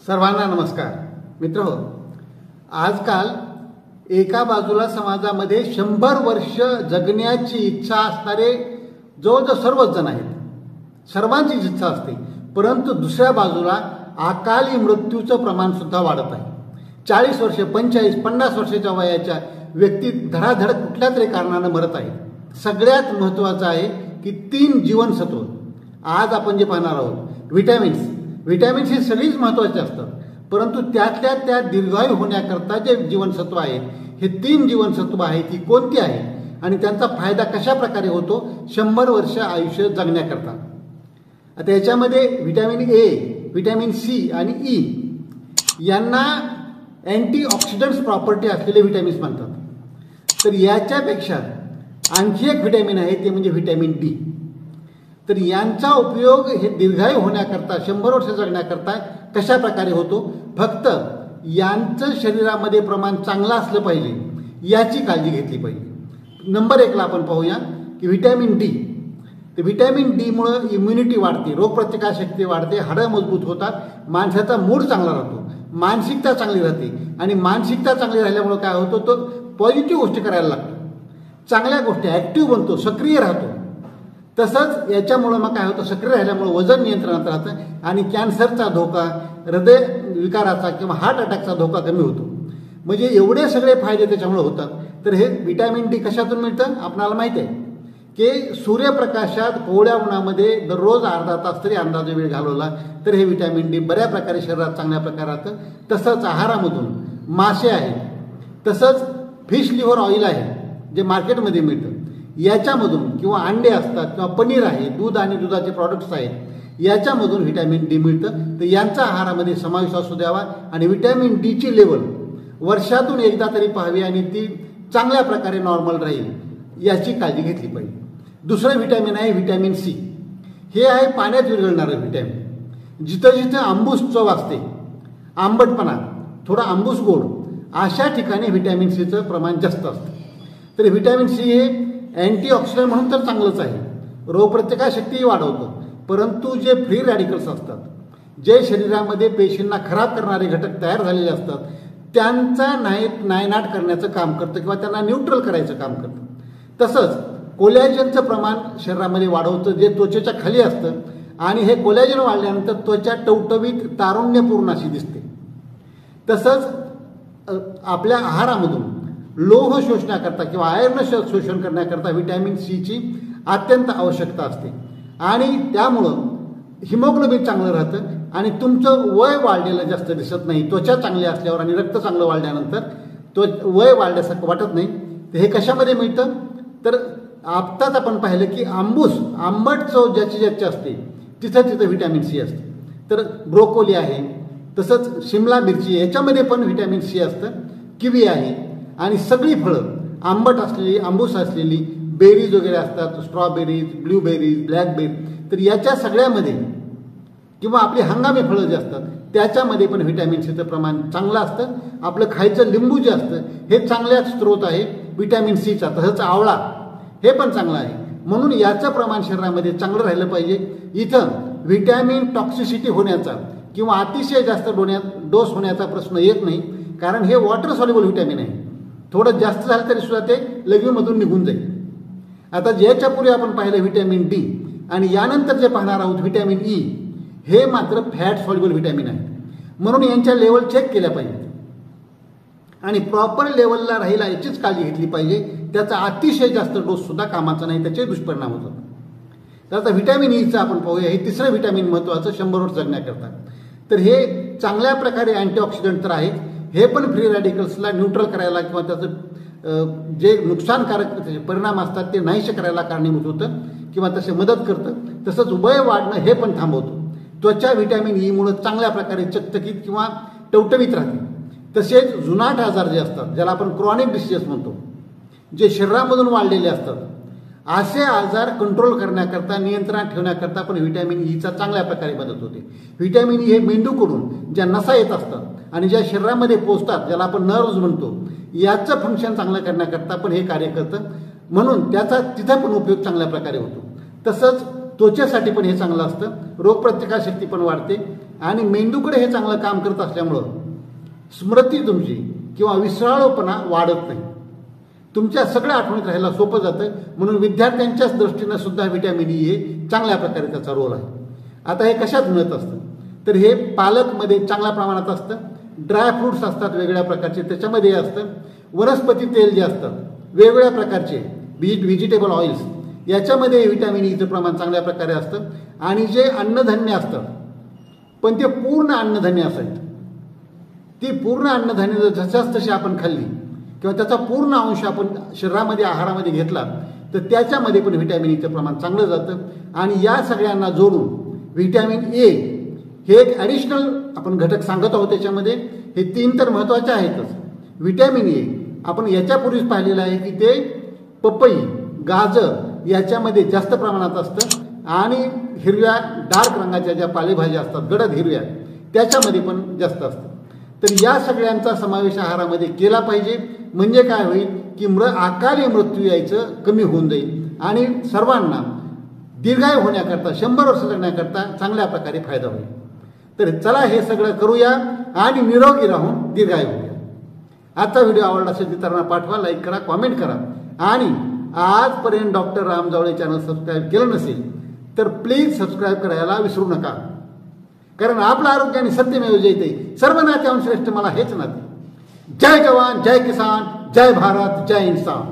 सर्वांना नमस्कार. मित्रहो, आजकाल एका बाजूला समाजामध्ये 100 वर्ष जगण्याची इच्छा असणारे जवळजवळ सर्वच जण आहेत. सर्वांचीच इच्छा असते, परंतु दुसऱ्या बाजूला अकाली मृत्यूचं प्रमाण सुद्धा वाढत आहे. 40 वर्ष, 45, 50 वर्षाच्या वयाच्या व्यक्ती धडाधड कुठल्या तरी कारणानं मरत आहेत. सगळ्यात महत्त्वाचं आहे की 3 जीवनसत्व आज आपण जे पाहणार आहोत. व्हिटॅमिन्स हे सगळीच महत्त्वाचे असतात, परंतु त्यातल्या त्या दीर्घायू होण्याकरता जे जीवनसत्व आहेत, हे 3 जीवनसत्व आहेत, ती कोणती आहे आणि त्यांचा फायदा कशा प्रकारे होतो 100 वर्ष आयुष्य जगण्याकरता. आता याच्यामध्ये व्हिटॅमिन ए, व्हिटॅमिन सी आणि ई यांना अँटीऑक्सिडंट्स प्रॉपर्टी असलेले व्हिटॅमिन्स म्हणतात. तर याच्यापेक्षा आणखी एक व्हिटॅमिन आहे, ते म्हणजे व्हिटॅमिन डी. तर यांचा उपयोग हे दीर्घायू होण्याकरता 100 वर्ष जगण्याकरता कशा प्रकारे होतो, फक्त यांचं शरीरामध्ये प्रमाण चांगलं असलं पाहिजे याची काळजी घेतली पाहिजे. नंबर 1ला आपण पाहूया की व्हिटॅमिन डी. तर व्हिटॅमिन डी मुळे इम्युनिटी वाढते, रोगप्रतिकारशक्ती वाढते, हाडं मजबूत होतात, माणसाचा मूड चांगला राहतो, मानसिकता चांगली राहते आणि मानसिकता चांगली राहिल्यामुळे काय होतं, तो पॉझिटिव्ह गोष्टी करायला लागतो, चांगल्या गोष्टी, ॲक्टिव्ह बनतो, सक्रिय राहतो. तसंच याच्यामुळं मग काय होतं, सक्रिय राहिल्यामुळं वजन नियंत्रणात राहतं आणि कॅन्सरचा धोका, हृदय विकाराचा किंवा हार्ट अटॅकचा धोका कमी होतो. म्हणजे एवढे सगळे फायदे त्याच्यामुळे होतात. तर हे व्हिटॅमिन डी कशातून मिळतं आपणाला माहिती आहे की सूर्यप्रकाशात कोवळ्या उन्हामध्ये दररोज अर्धा तास तरी अंदाजे वेळ घालवला तर हे व्हिटॅमिन डी बऱ्या प्रकारे शरीरात चांगल्या प्रकारे राहतं. तसंच आहारामधून मासे आहे, तसंच फिश लिव्हर ऑइल आहे जे मार्केटमध्ये मिळतं, याच्यामधून किंवा अंडे असतात किंवा पनीर आहे, दूध आणि दुधाचे प्रॉडक्ट्स आहेत, याच्यामधून व्हिटॅमिन डी मिळतं. तर यांचा आहारामध्ये समावेश असू द्यावा आणि व्हिटॅमिन डीची लेवल वर्षातून एकदा तरी पाहावी आणि ती चांगल्या प्रकारे नॉर्मल राहील याची काळजी घेतली पाहिजे. दुसरं व्हिटॅमिन आहे व्हिटॅमिन सी. हे आहे पाण्यात विरघळणारं व्हिटॅमिन. जिथं जिथं आंबूस चव असते, आंबटपणा, थोडा आंबूस गोड, अशा ठिकाणी व्हिटॅमिन सीचं प्रमाण जास्त असतं. तर व्हिटॅमिन सी हे अँटीऑक्सिडंट म्हणून तर चांगलंच आहे, रोगप्रतिकारशक्तीही वाढवतं, परंतु जे फ्री रॅडिकल्स असतात, जे शरीरामध्ये पेशींना खराब करणारे घटक तयार झालेले असतात, त्यांचा नायनाट करण्याचं काम करतं किंवा त्यांना न्यूट्रल करायचं काम करतं. तसंच कोलॅजनचं प्रमाण शरीरामध्ये वाढवतं, जे त्वचेच्या खाली असतं आणि हे कोलॅजन वाढल्यानंतर त्वचा टवटवीत तारुण्यपूर्ण अशी दिसते. तसंच आपल्या आहारामधून लोह शोषण्याकरता किंवा आयर्न शोषण करण्याकरता व्हिटॅमिन सीची अत्यंत आवश्यकता असते आणि त्यामुळं हिमोग्लोबिन चांगलं राहतं आणि तुमचं वय वाढलेलं जास्त दिसत नाही. त्वचा चांगली असल्यावर आणि रक्त चांगलं वाढल्यानंतर वय वाढल्यासारखं वाटत नाही. तर हे कशामध्ये मिळतं, तर आत्ताच आपण पाहिलं की आंबट चव ज्याची असते तिथं तिथं व्हिटॅमिन सी असते. तर ब्रोकोली आहे, तसंच शिमला मिरची, याच्यामध्ये पण व्हिटॅमिन सी असतं, किवी आहे आणि सगळी फळं आंबट असलेली, आंबूस असलेली, बेरीज वगैरे असतात, स्ट्रॉबेरीज, ब्ल्यूबेरीज, ब्लॅकबेरी, तर याच्या सगळ्यामध्ये किंवा आपली हंगामी फळं जे असतात त्याच्यामध्ये पण व्हिटॅमिन सीचं प्रमाण चांगलं असतं. आपलं खायचं लिंबू जे असतं हे चांगल्याच स्त्रोत आहे व्हिटॅमिन सीचा. तसंच आवळा हे पण चांगलं आहे. म्हणून याचं प्रमाण शरीरामध्ये चांगलं राहिलं पाहिजे. इथं व्हिटॅमिन टॉक्सिसिटी होण्याचा किंवा अतिशय जास्त डोस होण्याचा प्रश्न येत नाही, कारण हे वॉटर सॉल्युबल व्हिटॅमिन आहे. थोडं जास्त झालं तरी सुद्धा ते लघवीमधून निघून जाईल. आता ज्याच्या पूर्वी आपण पाहिलं व्हिटॅमिन डी आणि यानंतर जे पाहणार आहोत व्हिटॅमिन ई, हे मात्र फॅट सॉल्युबल व्हिटॅमिन आहे. म्हणून यांच्या लेवल चेक केल्या पाहिजेत आणि प्रॉपर लेवलला राहिला याचीच काळजी घेतली पाहिजे. त्याचा अतिशय जास्त डोस सुद्धा कामाचा नाही, त्याचे दुष्परिणाम होतात. तर आता व्हिटॅमिन ईचं आपण पाहूया. हे तिसरं व्हिटॅमिन महत्त्वाचं 100 वर्ष जगण्याकरता. तर हे चांगल्या प्रकारे अँटीऑक्सिडंट तर आहेत, हे पण फ्री रॅडिकल्सला न्यूट्रल करायला किंवा त्याचं जे नुकसानकारक परिणाम असतात ते नाहीसे करायला कारणीभूत होतं किंवा तसे मदत करतं. तसंच वय वाढणं हे पण थांबवतं. त्वचा व्हिटॅमिन ईमुळे चांगल्या प्रकारे चकचकीत किंवा टवटवीत राहते. तसेच जुनाट आजार जे असतात, ज्याला आपण क्रॉनिक डिसीजेस म्हणतो, जे शरीरामधून वाढलेले असतात, असे आजार कंट्रोल करण्याकरता, नियंत्रणात ठेवण्याकरता पण व्हिटॅमिन ईचा चांगल्या प्रकारे मदत होते. व्हिटॅमिन ई हे मेंदूकडून ज्या नसा येत असतात आणि ज्या शरीरामध्ये पोचतात, ज्याला आपण नर्व्ज म्हणतो, याचं फंक्शन चांगलं करण्याकरता पण हे कार्य करतं. म्हणून त्याचा तिथे पण उपयोग चांगल्या प्रकारे होतो. तसंच त्वचेसाठी पण हे चांगलं असतं, रोगप्रतिकारशक्ती पण वाढते आणि मेंदूकडे हे चांगलं काम करत असल्यामुळं स्मृती तुमची किंवा विसराळूपणा वाढत नाही, तुमच्या सगळ्या आठवणीत राहायला सोपं जातं. म्हणून विद्यार्थ्यांच्याच दृष्टीनं सुद्धा व्हिटॅमिन ई हे चांगल्या प्रकारे त्याचा रोल आहे. आता हे कशात मिळत असतं तर हे पालकमध्ये चांगल्या प्रमाणात असतं, ड्रायफ्रुट्स असतात वेगवेगळ्या प्रकारचे त्याच्यामध्ये असतं, वनस्पती तेल जे असतात वेगवेगळ्या प्रकारचे व्हेजिटेबल ऑइल्स याच्यामध्ये व्हिटॅमिन ईचं प्रमाण चांगल्या प्रकारे असतं. आणि जे अन्नधान्य असतात पण ते पूर्ण अन्नधान्य असायचं, ती पूर्ण अन्नधान्य जर जशाच तशी आपण खाल्ली किंवा त्याचा पूर्ण अंश आपण शरीरामध्ये आहारामध्ये घेतला तर त्याच्यामध्ये पण व्हिटॅमिन ईचं प्रमाण चांगलं जातं. आणि या सगळ्यांना जोडून व्हिटॅमिन ए हे एक ॲडिशनल आपण घटक सांगत आहोत. त्याच्यामध्ये हे 3 तर महत्त्वाचे आहेतच. व्हिटॅमिन ए आपण याच्यापूर्वीच पाहिलेलं आहे की ते पपई, गाजर याच्यामध्ये जास्त प्रमाणात असतं आणि हिरव्या डार्क रंगाच्या ज्या पालेभाज्या असतात गडद हिरव्या त्याच्यामध्ये पण जास्त असतं. तर या सगळ्यांचा समावेश आहारामध्ये केला पाहिजे. म्हणजे काय होईल की अकाली मृत्यू यायचं कमी होऊन जाईल आणि सर्वांना दीर्घायू होण्याकरता 100 वर्ष जगण्याकरता चांगल्या प्रकारे फायदा होईल. तर चला हे सगळं करूया आणि निरोगी राहून दीर्घायू होऊया. आजचा व्हिडिओ आवडला असेल तर इतरांना पाठवा, लाईक करा, कॉमेंट करा आणि आजपर्यंत doctor Ram Jawale channel subscribe केलं नसेल तर प्लीज सबस्क्राईब करायला विसरू नका. कारण आपलं आरोग्य आणि सत्यमेव जयते, सर्व नात्याहून श्रेष्ठ मला हेच नाते. जय जवान, जय किसान, जय भारत, जय इन्सान.